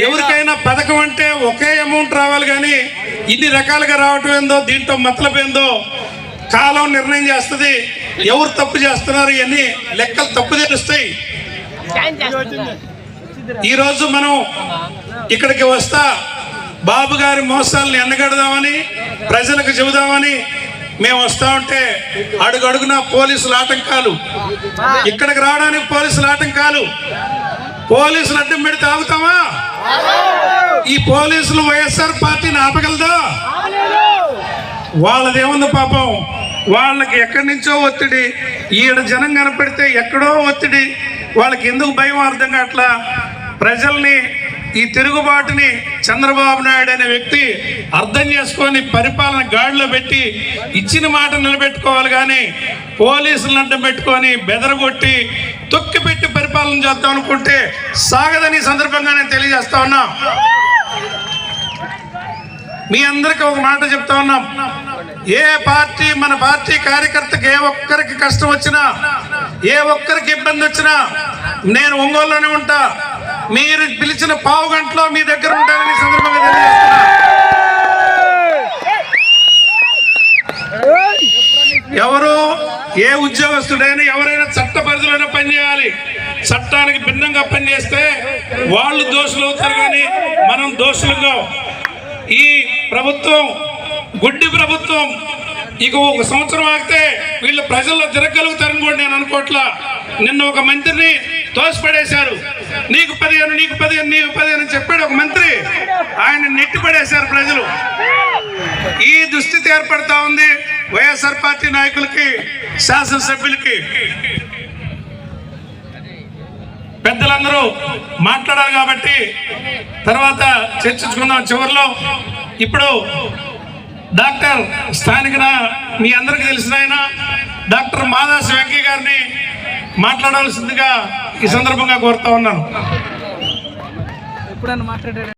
ఎవరికైనా పథకం అంటే ఒకే అమౌంట్ రావాలి కానీ ఇన్ని రకాలుగా రావటం ఏందో, దీంట్లో మతలబ్ ఏందో కాలం నిర్ణయం చేస్తుంది. ఎవరు తప్పు చేస్తున్నారు ఇవన్నీ లెక్కలు తప్పు తెలుస్తాయి. ఈరోజు మనం ఇక్కడికి వస్తా బాబు గారి మోసాలను ఎండగడదామని ప్రజలకు చెబుదామని మేము వస్తా ఉంటే అడుగడుగున పోలీసుల ఆటంకాలు, ఇక్కడికి రావడానికి పోలీసుల ఆటంకాలు. పోలీసులు అడ్డం పెడితే ఆగుతామా? ఈ పోలీసులు వైఎస్ఆర్ పార్టీని ఆపగలదా? వాళ్ళదేముంది పాపం, వాళ్ళకి ఎక్కడి నుంచో ఒత్తిడి, ఈడ జనం కనపడితే ఎక్కడో ఒత్తిడి. వాళ్ళకి ఎందుకు భయం అర్థం కావట్లా. ప్రజల్ని ఈ తిరుగుబాటుని చంద్రబాబు నాయుడు అనే వ్యక్తి అర్థం చేసుకొని పరిపాలన గాడిలో పెట్టి ఇచ్చిన మాట నిలబెట్టుకోవాలి కానీ పోలీసులను అడ్డం పెట్టుకొని బెదరగొట్టి తొక్కిపెట్టి పరిపాలన చేద్దాం అనుకుంటే సాగదని సందర్భంగా నేను తెలియజేస్తా ఉన్నా. మీ అందరికీ ఒక మాట చెప్తా ఉన్నాం, ఏ పార్టీ మన పార్టీ కార్యకర్తకి ఏ ఒక్కరికి కష్టం వచ్చినా, ఏ ఒక్కరికి ఇబ్బంది వచ్చినా నేను ఒంగోలులోనే ఉంటా. మీరు పిలిచిన పావు గంటలో మీ దగ్గర ఉంటానని సందర్భంగా తెలియజేస్తున్నా. ఎవరు ఏ ఉద్యోగస్తుడైనా ఎవరైనా చట్ట పరిధిలోనే పనిచేయాలి. చట్టానికి భిన్నంగా పనిచేస్తే వాళ్ళు దోషులు అవుతారు కానీ మనం దోషులుగా. ఈ ప్రభుత్వం గుడ్డి ప్రభుత్వం. ఇక ఒక సంవత్సరం ఆగితే వీళ్ళు ప్రజల్లో తిరగలుగుతారని కూడా నేను అనుకోవట్లా. నిన్న ఒక మంత్రిని తోసిపడేశారు. నీకు 15 నీకు 15 నీకు 15 అని చెప్పాడు ఒక మంత్రి. ఆయన నెట్టిపడేశారు ప్రజలు. ఈ దుస్థితి ఏర్పడతా ఉంది వైఎస్ఆర్ పార్టీ నాయకులకి, శాసనసభ్యులకి. పెద్దలందరూ మాట్లాడాలి కాబట్టి తర్వాత చర్చించుకుందాం చివరిలో. ఇప్పుడు డాక్టర్ స్థానిక మీ అందరికీ తెలిసిన ఆయన డాక్టర్ మాదాసి వెంకయ్య గారిని మాట్లాడాల్సిందిగా ఈ సందర్భంగా కోరుతా ఉన్నాను.